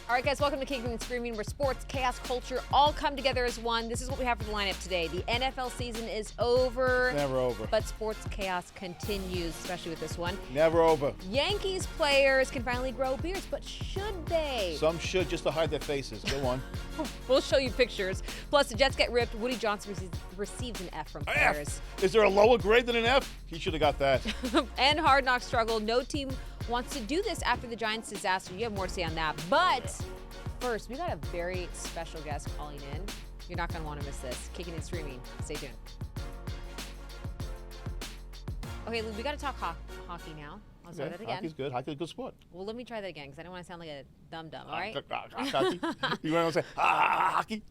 All right, guys, welcome to Kicking and Screaming, where sports, chaos, culture all come together as one. This is what we have for the lineup today. The NFL season is over. Never over. But sports chaos continues, especially with this one. Never over. Yankees players can finally grow beards, but should they? Some should, just to hide their faces. Go on. We'll show you pictures. Plus, the Jets get ripped. Woody Johnson receives an F from players. Is there a lower grade than an F? He should have got that. And Hard Knocks struggle. No team wants to do this after the Giants disaster. You have more to say on that. But first, we got a very special guest calling in. You're not going to want to miss this. Kicking and Streaming. Stay tuned. Okay, we got to talk hockey now. I'll try that again. Hockey's good. Hockey's a good sport. Well, let me try that again because I don't want to sound like a dum-dum, all right? Hockey. You want to say, hockey?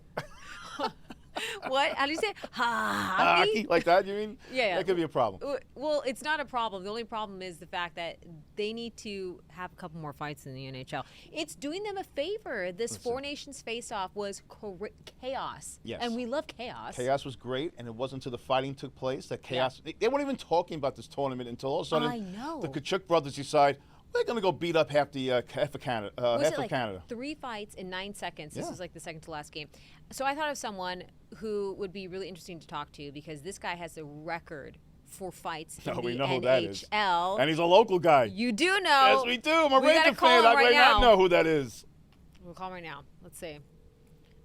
What? How do you say it? Hockey? Hockey? Like that, you mean? Yeah. That could be a problem. Well, it's not a problem. The only problem is the fact that they need to have a couple more fights in the NHL. It's doing them a favor. This Four Nations face-off was chaos. Yes. And we love chaos. Chaos was great, and it wasn't until the fighting took place that chaos. Yeah. They weren't even talking about this tournament until all of a sudden the Kachuk brothers decide, we're going to go beat up half of Canada. Canada. 3 fights in 9 seconds. This Yeah. was like the second to last game. So I thought of someone who would be really interesting to talk to because this guy has a record for fights in the we know NHL. who that is. And he's a local guy. You do know. Yes, we do. I'm a Ranger gotta call fan. him I right might not now. know who that is. We'll call him right now. Let's see.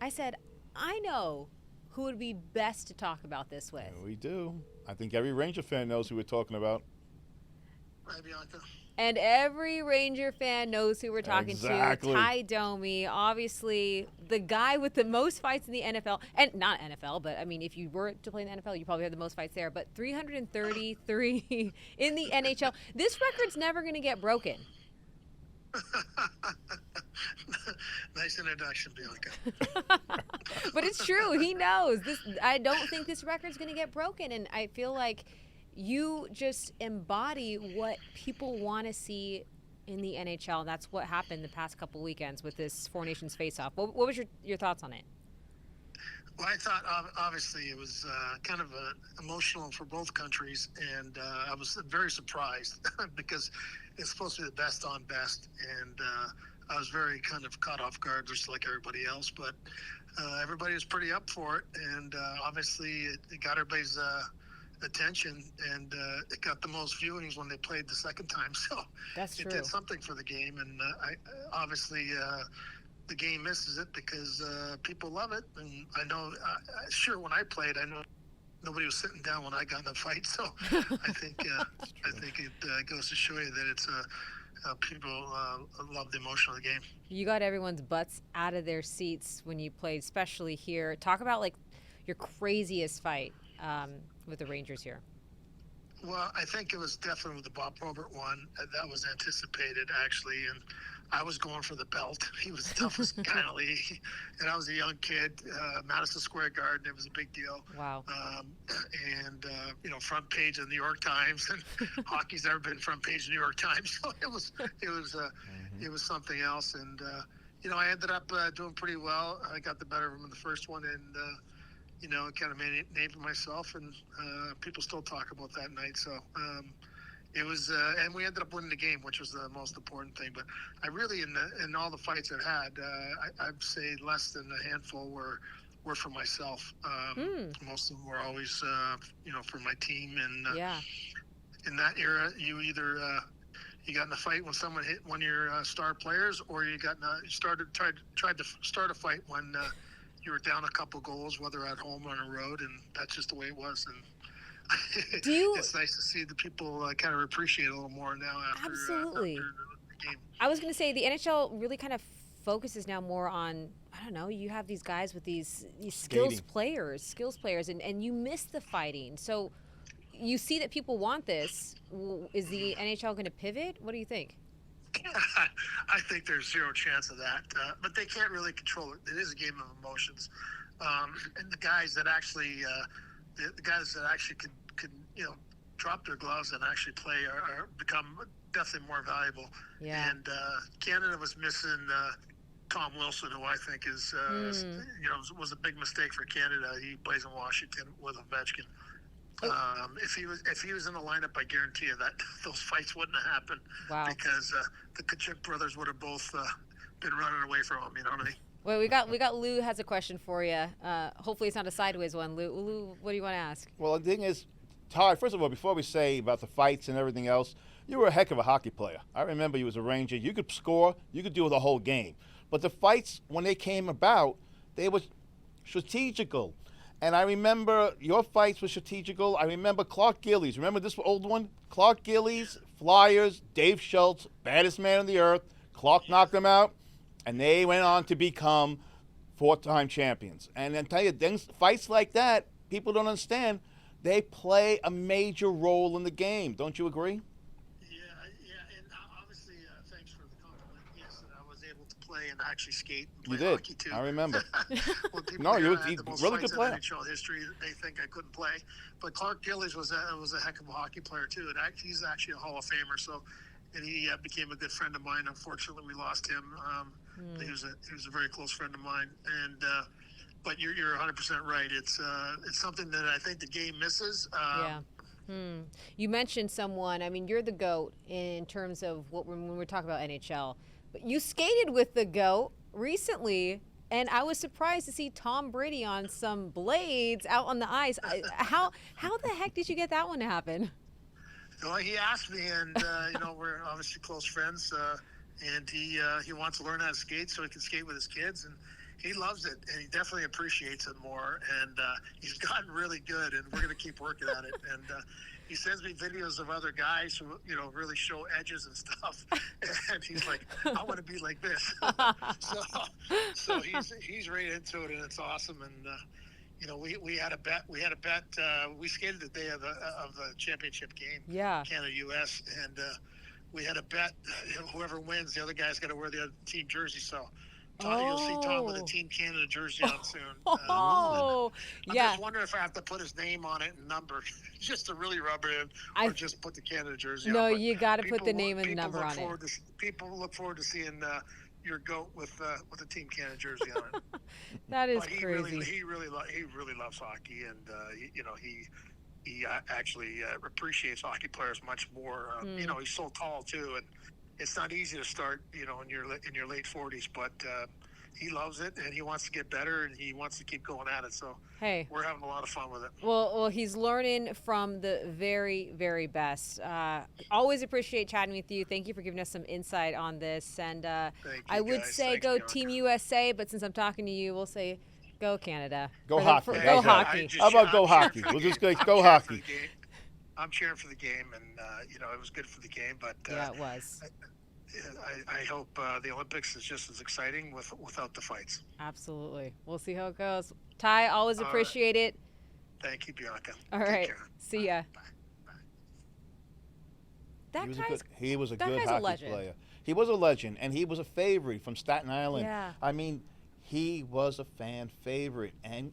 I said, I know who would be best to talk about this with. Yeah, we do. I think every Ranger fan knows who we're talking about. Hi, Bianca. And every Ranger fan knows who we're talking Exactly. to. Tie Domi, obviously the guy with the most fights in the NFL. And not NFL, but I mean, if you were to play in the NFL, you probably had the most fights there. But 333 in the NHL. This record's never going to get broken. Nice introduction, Bianca. But it's true. He knows. I don't think this record's going to get broken. And I feel like you just embody what people want to see in the NHL. That's what happened the past couple weekends with this Four Nations face-off. What was your thoughts on it? Well, I thought obviously it was kind of emotional for both countries, and I was very surprised because it's supposed to be the best on best, and I was very kind of caught off guard, just like everybody else. But everybody was pretty up for it, and obviously it got everybody's attention, and it got the most viewings when they played the second time. So That's true. It did something for the game, and obviously the game misses it because people love it. And I know, sure, when I played, I know nobody was sitting down when I got in a fight. So I think it goes to show you that it's people love the emotion of the game. You got everyone's butts out of their seats when you played, especially here. Talk about like your craziest fight with the Rangers here. Well, I think it was definitely the Bob Probert one. That was anticipated, actually, and I was going for the belt. He was the toughest guy in the league, and I was a young kid. Madison Square Garden, it was a big deal. Wow. Front page of the New York Times, and hockey's never been front page of the New York Times, so it was something else. And I ended up doing pretty well. I got the better of him in the first one, and kind of made a name for myself, and people still talk about that night. So it was, and we ended up winning the game, which was the most important thing. But I really, in all the fights I've had, I'd say less than a handful were for myself. Most of them were always, for my team. And in that era, you either you got in a fight when someone hit one of your star players, or you got tried to start a fight when you were down a couple goals, whether at home or on the road, and that's just the way it was. And it's nice to see the people kind of appreciate it a little more now after the game. I was going to say the NHL really kind of focuses now more on, I don't know, you have these guys with these skills players, and you miss the fighting. So you see that people want this. Is the NHL going to pivot? What do you think? I think there's zero chance of that, but they can't really control it. It is a game of emotions, and the guys that actually could drop their gloves and actually play are become definitely more valuable. Yeah. And Canada was missing Tom Wilson, who I think is was a big mistake for Canada. He plays in Washington with Ovechkin. If he was in the lineup, I guarantee you that those fights wouldn't have happened. Wow. Because the Kachuk brothers would have both been running away from him. You know what I mean? Well, we got Lou has a question for you. Hopefully it's not a sideways one. Lou, what do you want to ask? Well, the thing is, Todd, first of all, before we say about the fights and everything else, you were a heck of a hockey player. I remember you as a Ranger. You could score. You could do the whole game. But the fights, when they came about, they were strategical. And I remember your fights were strategical. I remember Clark Gillies. Remember this old one? Clark Gillies, Flyers, Dave Schultz, baddest man on the earth. Clark knocked them out, and they went on to become 4-time champions. And I tell you, things, fights like that, people don't understand. They play a major role in the game. Don't you agree? Yeah, and obviously, thanks for the compliment. Yes, I was able to play and actually skate and play You did. hockey too. I remember. No, you were had the most really fights good player. in NHL history. They think I couldn't play, but Clark Gillies was a heck of a hockey player too, and he's actually a Hall of Famer. So, and he became a good friend of mine. Unfortunately, we lost him. He was a very close friend of mine, and but you're 100% right. It's something that I think the game misses. Yeah. You mentioned someone. I mean, you're the GOAT in terms of when we're talking about NHL. But you skated with the GOAT recently, and I was surprised to see Tom Brady on some blades out on the ice. How the heck did you get that one to happen? Well, he asked me, and we're obviously close friends, and he wants to learn how to skate so he can skate with his kids, and he loves it, and he definitely appreciates it more, and he's gotten really good, and we're going to keep working at it. And he sends me videos of other guys who, really show edges and stuff, and he's like, I want to be like this. so he's right into it, and it's awesome. And we had a bet. We skated the day of the championship game, Canada-US, and we had a bet. Whoever wins, the other guy's got to wear the other team jersey. So you'll see Tom with a Team Canada jersey on soon. I'm just wondering if I have to put his name on it and number just to really rub it in, or just put the Canada jersey on. No, you got to put the name and number on it. People look forward to seeing your GOAT with a Team Canada jersey on it. That is crazy. He really loves hockey, and he actually appreciates hockey players much more. He's so tall too, and it's not easy to start, in your late 40s, but he loves it, and he wants to get better, and he wants to keep going at it. So we're having a lot of fun with it. Well, he's learning from the very, very best. Always appreciate chatting with you. Thank you for giving us some insight on this. And I would say go Team USA, but since I'm talking to you, we'll say go Canada. Go hockey. Go hockey. How about go hockey? We'll just go hockey. I'm cheering for the game, and it was good for the game, but yeah, it was. I hope the Olympics is just as exciting without the fights. Absolutely. We'll see how it goes. Ty, always appreciate it. Thank you, Bianca. All right. See ya. Bye. He was a good hockey player. He was a legend, and he was a favorite from Staten Island. Yeah. I mean, he was a fan favorite, and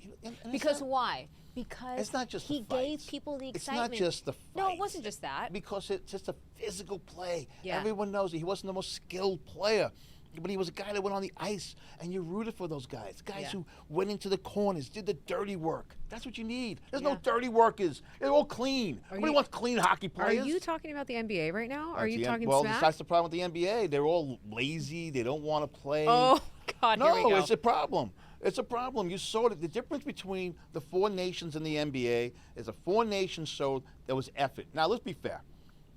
because why? Because it's not just he gave people the excitement. It's not just the fight. No, it wasn't just that. Because it's just a physical play. Yeah. Everyone knows he wasn't the most skilled player, but he was a guy that went on the ice, and you rooted for those guys who went into the corners, did the dirty work. That's what you need. There's no dirty workers. They're all clean. Nobody wants clean hockey players. Are you talking about the NBA right now? Are you talking Well, smack? that's the problem with the NBA. They're all lazy. They don't want to play. Oh, God, here we go. No, it's a problem. It's a problem. You saw that the difference between the four nations in the NBA is the four nations showed there was effort. Now, let's be fair.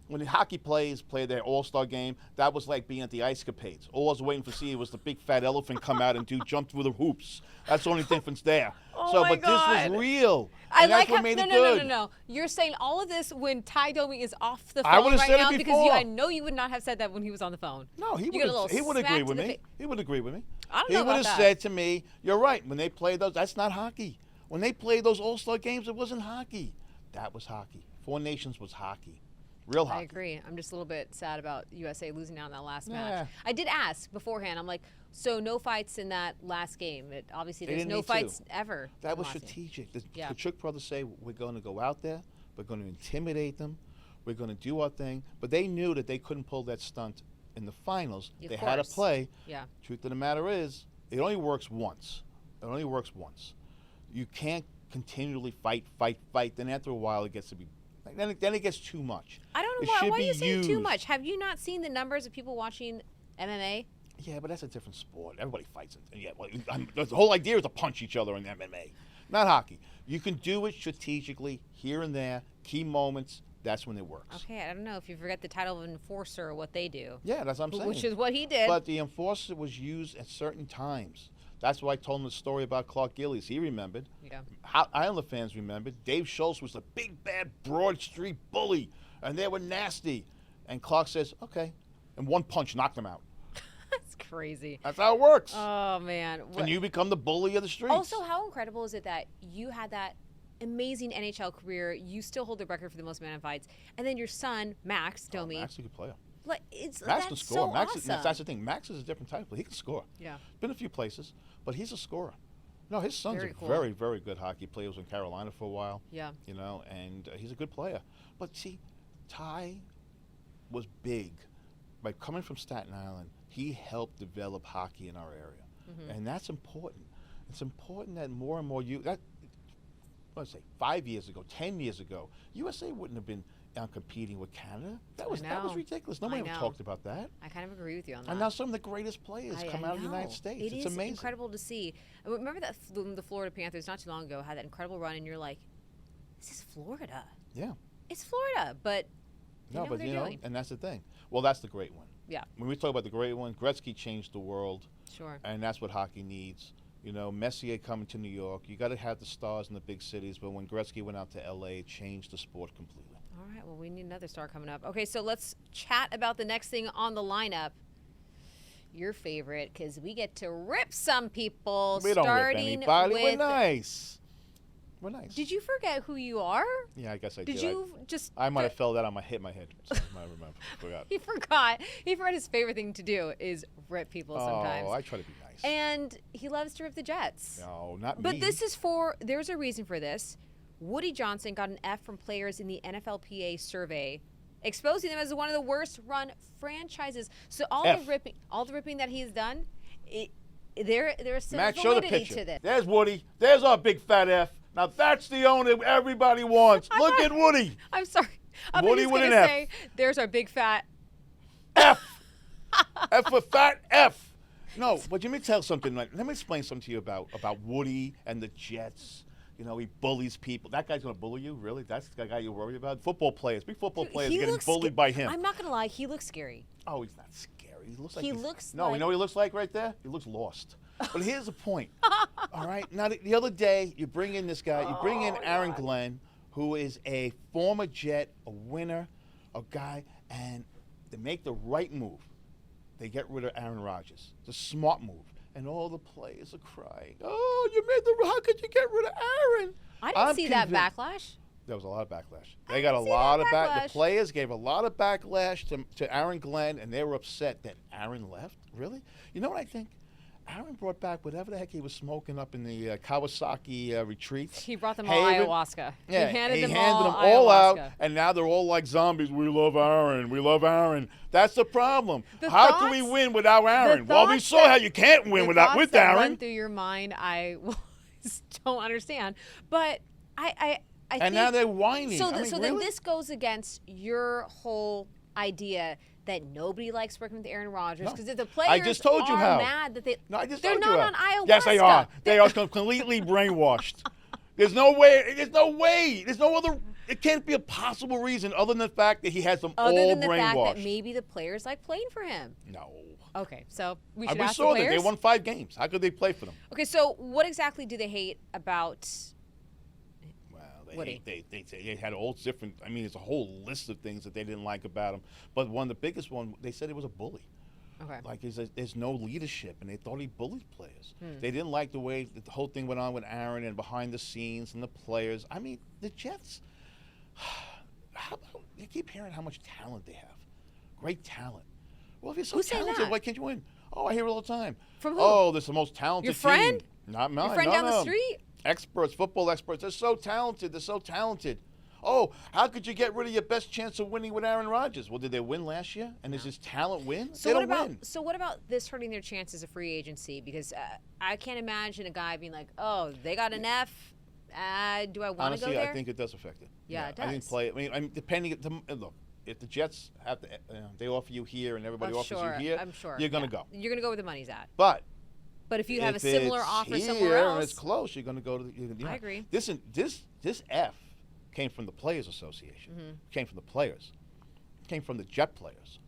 When the hockey players played their all-star game, that was like being at the Ice Capades. All I was waiting to see was the big fat elephant come out and jump through the hoops. That's the only difference there. But this was real. And that's what made it good. No. You're saying all of this when Tie Domi is off the phone I would have right said now it before. because I know you would not have said that when he was on the phone. No, he would agree with me. He would agree with me. I don't know He would about have that. said to me, "You're right. When they play those, that's not hockey. When they played those all-star games, it wasn't hockey. That was hockey. Four Nations was hockey. Real hockey." I agree. I'm just a little bit sad about USA losing out in that last match. I did ask beforehand. I'm like, so no fights in that last game. Obviously, there's no fights ever. That was strategic. The Kachuk brothers say, we're going to go out there. We're going to intimidate them. We're going to do our thing. But they knew that they couldn't pull that stunt in the finals. They had to play. Yeah. Truth of the matter is, it only works once. It only works once. You can't continually fight. Then after a while, it gets to be then it gets too much. I don't know why are you saying too much? Have you not seen the numbers of people watching MMA? Yeah, but that's a different sport. Everybody fights it. Yeah, well, the whole idea is to punch each other in MMA, not hockey. You can do it strategically here and there, key moments. That's when it works. Okay, I don't know if you forget the title of enforcer or what they do. Yeah, that's what I'm saying. Which is what he did. But the enforcer was used at certain times. That's why I told him the story about Clark Gillies. He remembered. Yeah. Islander fans remembered. Dave Schultz was a big, bad, Broad Street bully, and they were nasty. And Clark says, okay, and one punch knocked him out. That's crazy. That's how it works. Oh, man. And you become the bully of the streets. Also, how incredible is it that you had that amazing NHL career, you still hold the record for the most man fights, and then your son, Max Domi. Max is a good player. Like, Max that's can score. so Max awesome. that's the thing. Max is a different type, but he can score. Yeah. Been a few places, but he's a scorer. No, his son's Very a cool. very, very good hockey player. He was in Carolina for a while. Yeah. You know, and he's a good player. But see, Ty was big. By coming from Staten Island, he helped develop hockey in our area. Mm-hmm. And that's important. It's important that more and more let's say 5 years ago, 10 years ago, USA wouldn't have been competing with Canada. That was ridiculous. Nobody ever talked about that. I kind of agree with you on that. And now some of the greatest players come out of the United States. It's amazing. It is incredible to see. I remember that the Florida Panthers not too long ago had that incredible run, and you're like, this is Florida. Yeah. It's Florida, but No, but you know, and that's the thing. Well, that's the great one. Yeah. When we talk about the great one, Gretzky changed the world. Sure. And that's what hockey needs. You know, Messier coming to New York. You got to have the stars in the big cities. But when Gretzky went out to L.A., it changed the sport completely. All right. Well, we need another star coming up. Okay, so let's chat about the next thing on the lineup. Your favorite, because we get to rip some people. We don't rip anybody. We're nice. We're nice. Did you forget who you are? Yeah, I guess I did. Did you just? I might have fell down. I hit my head. So I might remember. Forgot. He forgot. He forgot his favorite thing to do is rip people sometimes. Oh, I try to be nice. And he loves to rip the Jets. No, not me. But there's a reason for this. Woody Johnson got an F from players in the NFLPA survey, exposing them as one of the worst run franchises. So all the ripping that he's done, there's some Matt, show the validity picture. to this. There's Woody. There's our big fat F. Now that's the owner everybody wants. Look at Woody. I'm sorry. I'm Woody just with gonna an F. say, there's our big fat F. F for fat F. No, but let me tell something. Let me explain something to you about Woody and the Jets. You know, he bullies people. That guy's going to bully you? Really? That's the guy you're worried about? Football players. Big football players getting bullied by him. I'm not going to lie. He looks scary. Oh, he's not scary. He looks like No, you know like, what he looks like right there? He looks lost. But here's the point. All right? Now, the other day, you bring in this guy. You bring in Aaron Glenn, who is a former Jet, a winner, a guy, and they make the right move. They get rid of Aaron Rodgers. It's a smart move. And all the players are crying. Oh, how could you get rid of Aaron? I didn't see that backlash. There was a lot of backlash. They got a lot of backlash. The players gave a lot of backlash to Aaron Glenn, and they were upset that Aaron left. Really? You know what I think? Aaron brought back whatever the heck he was smoking up in the Kawasaki retreats. He brought them all ayahuasca. Yeah, he handed them all out, ayahuasca. and now they're all like zombies. We love Aaron. We love Aaron. That's the problem. The how can we win without Aaron? Well, we saw how you can't win with Aaron. Run through your mind, I don't understand. But I and think, now they're whining. So, really? then this goes against your whole idea that nobody likes working with Aaron Rodgers because if the players I just told you how. mad that No, I just they're told you not how. on ayahuasca. Yes, they are. They are completely brainwashed. There's no way. There's no way. There's no other. It can't be a possible reason other than the fact that he has them all brainwashed. Other than the fact that maybe the players like playing for him. No. Okay, so we should we ask saw the players. that they won 5 games. How could they play for them? Okay, so what exactly do they hate about Woody? They had all different. I mean, there's a whole list of things that they didn't like about him. But one, the biggest one, they said he was a bully. Okay. Like there's no leadership, and they thought he bullied players. They didn't like the way that the whole thing went on with Aaron and behind the scenes and the players. I mean, the Jets. You keep hearing how much talent they have, great talent. Well, if you're so Who's saying talented, that? why can't you win? Oh, I hear it all the time. From who? Oh, this is the most talented Your friend? team. Not mine. Your friend down the street? Experts, football experts. They're so talented. They're so talented. Oh, how could you get rid of your best chance of winning with Aaron Rodgers? Well, did they win last year? And is his talent win? So they what don't about win. so what about this hurting their chances of free agency? Because I can't imagine a guy being like, "Oh, they got an F. Do I want to go Honestly, there?" I think it does affect it. Yeah, it does. I think play. I mean, depending. Look, if the Jets have to, they offer you here and everybody offers sure, you here, I'm sure. you're going to go. You're going to go where the money's at. But if you have a if similar it's offer here somewhere else, and it's close, you're going to go to the. I agree. This F came from the Players Association. Came from the players. Came from the Jet players.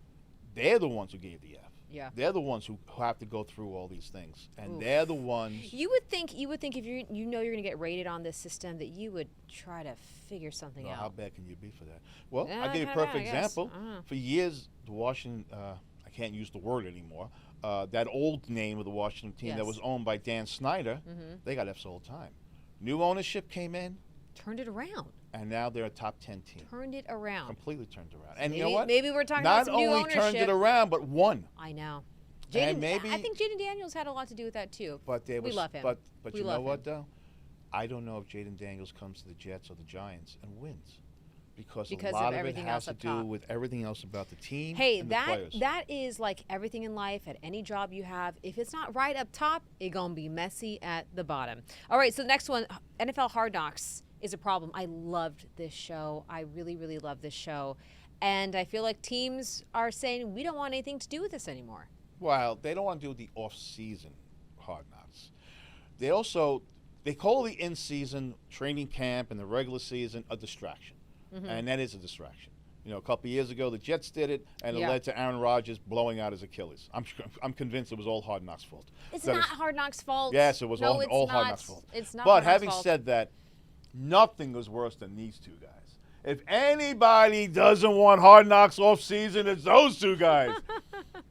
They're the ones who gave the F. Yeah. They're the ones who have to go through all these things, and Oof. they're the ones. You would think if you know you're going to get rated on this system that you would try to figure something Well, out. how bad can you be for that? Well, Yeah, I'll give you a kinda perfect bad, I guess. example. I don't know. For years, the Washington, I can't use the word anymore, that old name of the Washington team that Yes. was owned by Dan Snyder, they got F's all the time. New ownership came in, Turned it around. and now they're a top 10 team. Turned it around. Completely turned around. And Maybe, you know what? Maybe we're talking Not about some new only ownership. turned it around, but won. I know. And Jaden, maybe- I think Jaden Daniels had a lot to do with that too. But they We love him. But We you know love what, him. though? I don't know if Jaden Daniels comes to the Jets or the Giants and wins. Because Because a of lot of it everything has else to up do top. with everything else about the team Hey, and the players. that is like everything in life at any job you have. If it's not right up top, it's going to be messy at the bottom. All right, so the next one, NFL Hard Knocks is a problem. I loved this show. I really, really love this show. And I feel like teams are saying, we don't want anything to do with this anymore. Well, they don't want to do the off-season Hard Knocks. They call the in-season training camp and the regular season a distraction. And that is a distraction. You know, a couple of years ago, the Jets did it, and it Yeah. led to Aaron Rodgers blowing out his Achilles. I'm convinced it was all Hard Knocks' fault. It's That not is- Hard Knocks' fault. Yes, it was No, all it's Hard not. Knocks' fault. It's not But Hard Knocks' having fault. said that, nothing was worse than these two guys. If anybody doesn't want Hard Knocks off season, it's those two guys.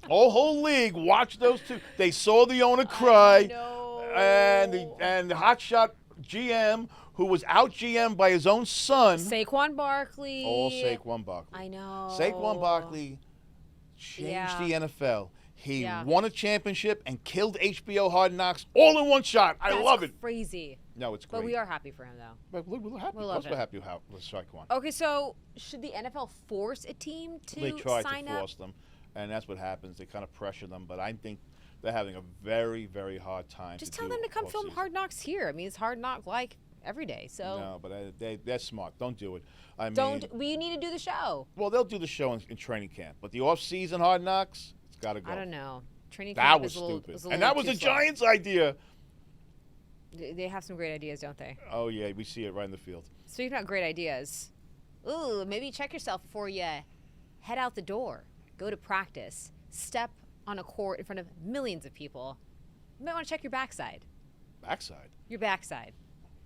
Whole league watched those two. They saw the owner cry, know. and the hotshot GM who was out GM by his own son. Saquon Barkley. All Saquon Barkley. I know. Saquon Barkley changed Yeah. the NFL. He Yeah. won a championship and killed HBO Hard Knocks all in one shot. I That's love it. crazy. No, it's great. But we are happy for him, though. But we're happy. We Of love course it. we're happy with Saquon. Okay, so should the NFL force a team to They tried sign to up? force them, and that's what happens. They kind of pressure them, but I think they're having a very, very hard time. Just to tell do them to come film off-season. Hard Knocks here. I mean, it's Hard Knock like every day. So No, but they're smart. Don't do it. I mean, don't. We need to do the show. well, they'll do the show in training camp, but the off-season Hard Knocks, it's got to go. I don't know. Training That camp was is a little, stupid, is a and little that was too the slow. Giants' idea. They have some great ideas, don't they? Oh yeah, we see it right in the field. Speaking about great ideas, ooh, maybe check yourself before you head out the door, go to practice, step on a court in front of millions of people. You might want to check your backside. Backside. Your backside.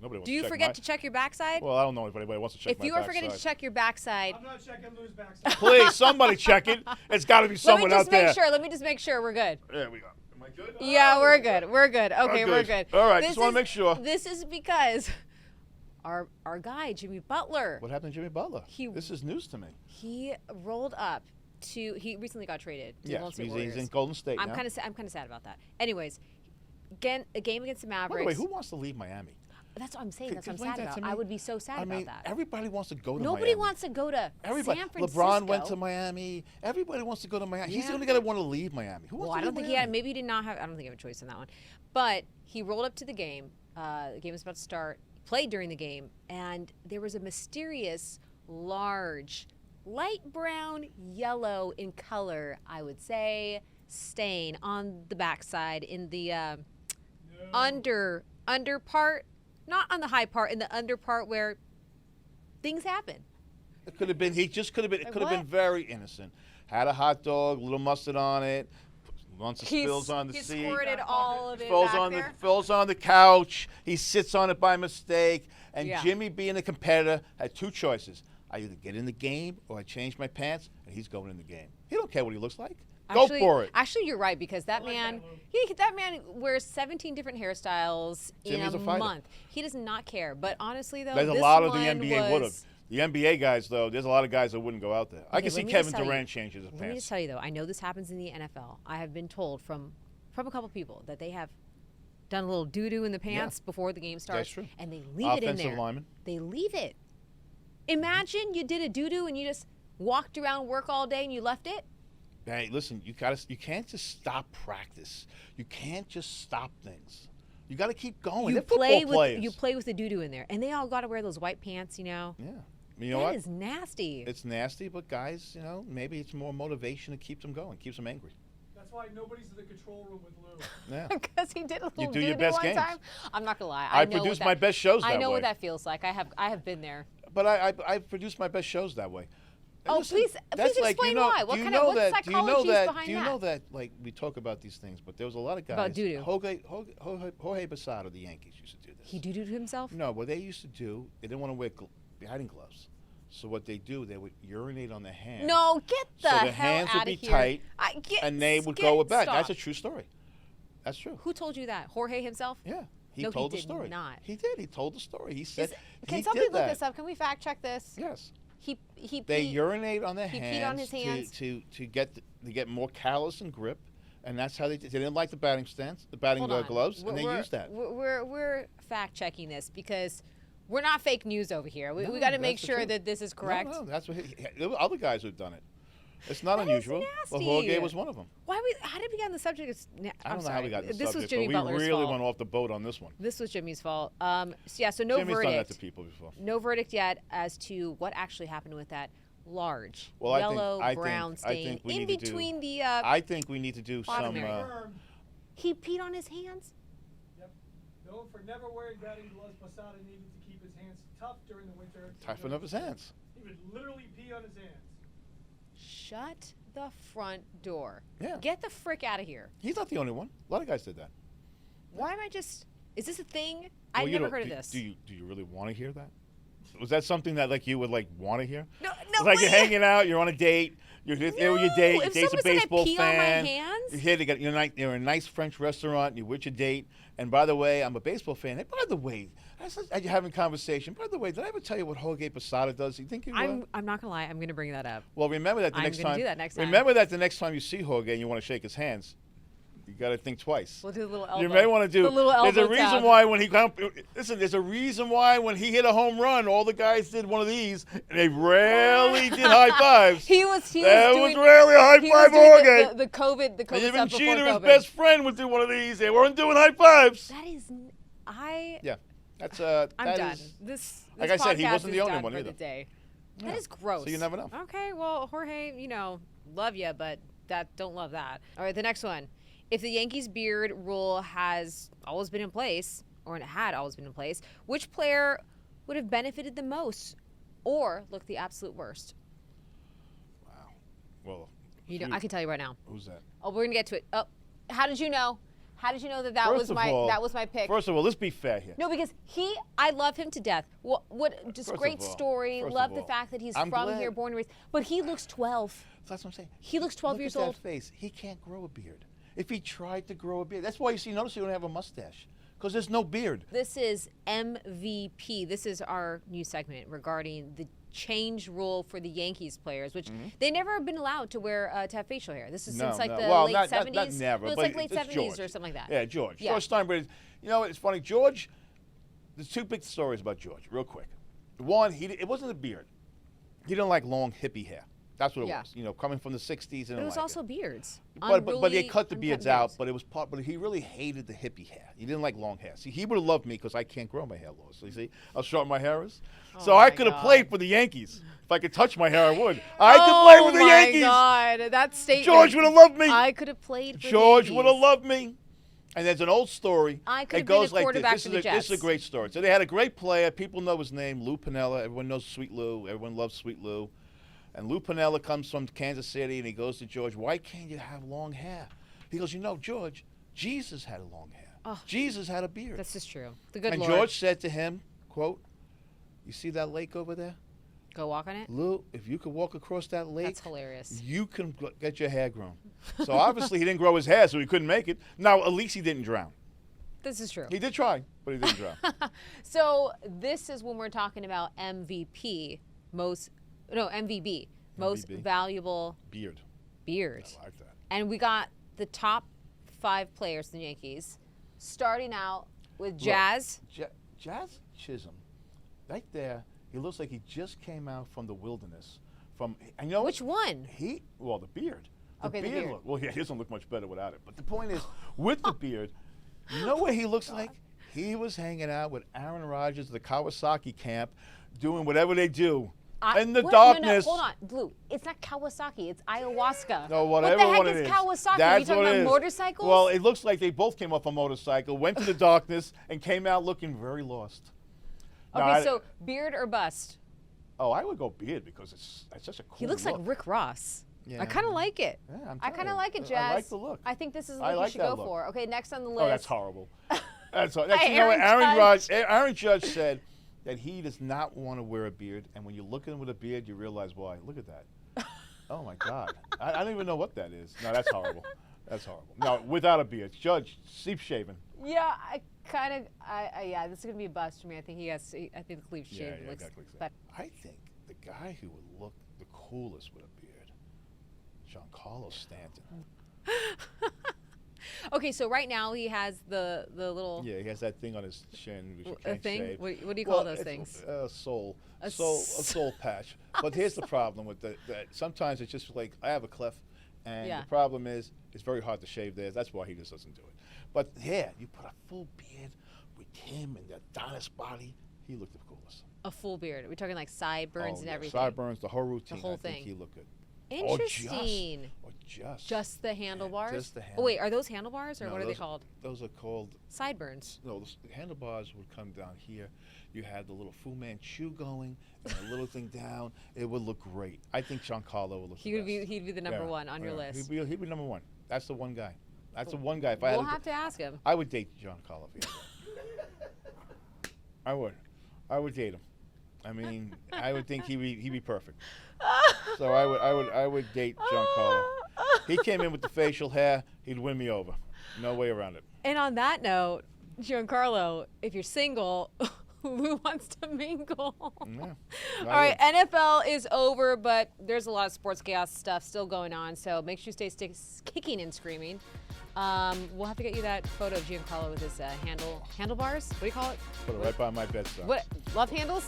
Nobody wants Do to you check forget my- to check your backside? Well, I don't know if anybody wants to check If my you are forgetting to backside. check your backside, I'm not checking Lou's backside. Please, somebody check it. It's got to be let me someone just out there. make sure. Let me just make sure we're good. There we go. Am I good? Yeah, we're good. We're good. Okay, we're good. good. All right, This just wanna is- make sure. This is because our guy Jimmy Butler, What happened to Jimmy Butler? He- This is news to me. he rolled up to. He recently got traded. To the Yes, Golden State he's Warriors. in Golden State I'm now. kind of sad about that. Anyways, again, a game against the By Mavericks. the way, who wants to leave Miami? That's what I'm saying. Could- That's what I'm explain sad that about. to me. I would be so sad I mean, about that. everybody wants to go to Nobody Miami. wants to go to Everybody. San Francisco. LeBron went to Miami. Everybody wants to go to Miami. He's Yeah. the only guy that want to leave Miami. Who wants Well, to I don't leave think Miami? he had. Maybe he did not have. I don't think he had a choice in that one. But he rolled up to the game. The game was about to start. Played during the game, and there was a mysterious, large, light brown, yellow in color, I would say, stain on the backside in the under part, not on the high part, in the under part where things happen. It could have been. He just could have been. It Like could have been what? very innocent. Had a hot dog, little mustard on it. Once it spills on the he seat. squirted all of it falls back on there. falls on the couch. He sits on it by mistake. And Yeah. Jimmy, being a competitor, had two choices: I either get in the game or I change my pants. And he's going in the game. He don't care what he looks like. Actually, Go for it. Actually, you're right because that like man, that, that man wears 17 different hairstyles Jimmy's in a a fighter. month. He does not care. But honestly, though, There's a this lot of the one NBA would have. was- The NBA guys, though, there's a lot of guys that wouldn't go out there. I Okay, can see let me Kevin just tell you- Durant changes his Let me pants. just tell you though, I know this happens in the NFL. I have been told from a couple people that they have done a little doo doo in the pants before the game starts, true. and they leave it in Offensive there. lineman. They leave it. Imagine you did a doo doo and you just walked around work all day and you left it. Hey, listen, you can't just stop practice. You can't just stop things. You got to keep going. You They're play football with players. you play with the doo doo in there, and they all got to wear those white pants, you know. Yeah. You know That what? is nasty. It's nasty, but guys, you know, maybe it's more motivation to keep them going, keeps them angry. That's why nobody's in the control room with Lou. Yeah. Because he did a little do your doo-doo best one games. time. I'm not gonna lie. I know what produce that- my best shows that way. I know what that feels like. I have been there. But I produce my best shows that way. And Oh, listen, please that's like, explain you know, why. do What you kind know of that? what Do you know psychology is that? behind Do you that? know that? Like we talk about these things, but there was a lot of guys. About doo-doo. Jorge Posada, the Yankees, used to do this. He doo-dooed himself? No, what they used to do, they didn't want to wear batting gloves. So what they do, they would urinate on their hands. No, get the so hell the hands out would be of here. tight, and they would go with back. Stop. That's a true story. That's true. Who told you that? Jorge himself? Yeah, he No, told he the did story. not. He did. He told the story. He said Can he somebody did look that. this up? Can we fact check this? Yes. They urinate on their he hands, peed on his hands. to get more callus and grip, and that's how they did. They didn't like the batting stance, the batting Hold on. gloves, and they We're- used that. We're fact checking this because we're not fake news over here. We No, got to make that's the sure truth. that this is correct. No, that's what there were other guys who've done it. It's not That is unusual. But nasty. Jorge was one of them. How did we get on the subject? I don't know how we got on the This subject, was Jimmy but Butler's we really fault. went off the boat on this one. This was Jimmy's fault. So no Jimmy's verdict. done that to people before. No verdict yet as to what actually happened with that large Well, yellow I brown think stain we in need to do- between the. I think we need to do bottom some. area. Confirmed. He peed on his hands. Yep. Known for never wearing batting gloves, Posada needed to keep his hands tough during the winter. Toughen up his hands. He would literally pee on his hands. Shut the front door. Yeah. Get the frick out of here. He's not the only one. A lot of guys did that. Why am I just? Is this a thing? Well, I've you never don't- heard of do- this. Do you really want to hear that? Was that something that like you would like want to hear? No, It's like you're wait. hanging out, you're on a date, you're there with your date, your if date's a someone said I baseball pee on my fan. hands? You're here to get you're in a nice French restaurant, you're with your date, and by the way, I'm a baseball fan. And by the way, you're having conversation. By the way, did I ever tell you what Jorge Posada does? You think you will? I'm not gonna lie. I'm gonna bring that up. Well, remember that the I'm next gonna time. do that next time. Remember that the next time you see Jorge and you want to shake his hands, you got to think twice. We'll do the little elbow. You may want to do. the little There's elbow a reason tap. why when he listen. There's a reason why when he hit a home run, all the guys did one of these, and they rarely did high fives. He was That doing. was rarely a high he five was doing Jorge. the COVID. The And COVID even stuff before Jeter, his COVID. best friend, would do one of these. They weren't doing high fives. That is. Yeah, that's I'm that done. is- This. like this I said, he podcast wasn't the is only done one for either. The day. Yeah. That is gross. So you never know. Okay, well, Jorge, love you, but don't love that. All right, the next one. If the Yankees beard rule has always been in place, or it had always been in place, which player would have benefited the most, or looked the absolute worst? Wow. Well, I can tell you right now. who's that? Oh, we're gonna get to it. Oh, how did you know? How did you know that First was of my all- that was my pick? First of all, let's be fair here. No, because I love him to death. What just First great of all- story. first Love of the all, fact that he's I'm from glad- here, born and raised. But he looks 12. That's what I'm saying. He looks 12 Look years at that old. face. He can't grow a beard. If he tried to grow a beard, that's why notice he don't have a mustache, because there's no beard. This is MVP. This is our new segment regarding the change rule for the Yankees players, which they never have been allowed to wear to have facial hair. This is since like the well, late not 70s. Not never, No, it's but like late it's 70s George. or something like that. Yeah, George. Yeah. George Steinbrenner. You know, it's funny. George, there's two big stories about George, real quick. One, it wasn't a beard. He didn't like long hippie hair. That's what it Yeah. was. Coming from the 60s. And But it was also beards. But they Unruly, cut the unkept beards out, beards. but it was but he really hated the hippie hair. He didn't like long hair. See, he would have loved me because I can't grow my hair, Lois. So you see how short my hair is? So Oh I my could have God. played for the Yankees. If I could touch my hair, I would. I could play with the Yankees. Oh my God, that statement. George would have loved me. I could have played for George the would have Yankees. loved me. And there's an old story. I could that have been a goes like quarterback this. for This the is a Jets. great story. So they had a great player. People know his name, Lou Piniella. Everyone knows Sweet Lou. Everyone loves Sweet Lou. And Lou Piniella comes from Kansas City, and he goes to George, why can't you have long hair? He goes, George, Jesus had long hair. Oh. Jesus had a beard. This is true. The good And Lord. George said to him, quote, you see that lake over there? Go walk on it. Lou, if you could walk across that lake, That's hilarious. you can get your hair grown. So obviously he didn't grow his hair, so he couldn't make it. Now, at least he didn't drown. This is true. He did try, but he didn't drown. So this is when we're talking about MVP, most MVP. valuable Beard. beard. I like that. And we got the top 5 players in the Yankees, starting out with Jazz. Jazz Chisholm, right there, he looks like he just came out from the wilderness. And you know Which one? The beard. Okay, the beard. He doesn't look much better without it. But the point is, with the beard, you know what he looks like? He was hanging out with Aaron Rodgers at the Kawasaki camp, doing whatever they do In the what? darkness. No, hold on, Blue. It's not Kawasaki. It's ayahuasca. No, whatever What the heck one is it is. Kawasaki? That's Are you talking what it about is. motorcycles? Well, it looks like they both came off a motorcycle, went to the darkness, and came out looking very lost. okay, Now, so beard or bust? I would go beard because it's such a cool He looks look. like Rick Ross. Yeah. I kind of like it. Yeah, I'm I telling kind of you. like it, Jazz. I like the look. I think this is the I look like you should that go look. for. Okay, next on the list. Oh, that's horrible. That's you Hey, know what? Aaron Aaron Judge said that he does not want to wear a beard, and when you look at him with a beard, you realize why. Look at that. Oh my God. I don't even know what that is. No, that's horrible. That's horrible. No, without a beard. Judge, sleep shaven. Yeah, I kind of. Yeah, this is gonna be a bust for me. I think he has. I think the cleave shave looks. exactly. But I think the guy who would look the coolest with a beard, Giancarlo Stanton. okay, so right now he has the little Yeah, he has that thing on his chin which you a can't thing. shave. What do you call those it's things? A soul. A A soul patch. But here's the problem with that. Sometimes it's just like I have a cleft, and Yeah. the problem is it's very hard to shave there. That's why he just doesn't do it. But yeah, you put a full beard with him and the Adonis body, he looked the coolest. A full beard. Are we talking like sideburns and yeah, everything? sideburns, the whole routine. whole I think thing. he looked good. Interesting. Or just. Just the handlebars? just the Oh wait, are those handlebars or No, what are they those- called? Those are called. Sideburns. No, the handlebars would come down here. You had the little Fu Manchu going, and a little thing down. It would look great. I think Giancarlo would look. He the would be. best. He'd be the number Yeah, one on your yeah. list. He'd be number one. That's the one guy. That's the one guy. If I We'll had have to ask him. I would date Giancarlo. If he had that. I would. I would date him. I mean, I would think he'd be perfect. So I would date Giancarlo. He came in with the facial hair, he'd win me over. No way around it. And on that note, Giancarlo, if you're single, who wants to mingle? Yeah. All right, NFL is over, but there's a lot of sports chaos stuff still going on, so make sure you stay kicking and screaming. We'll have to get you that photo of Giancarlo with his handlebars. What do you call it? Put it right by my bedside. What? Love handles?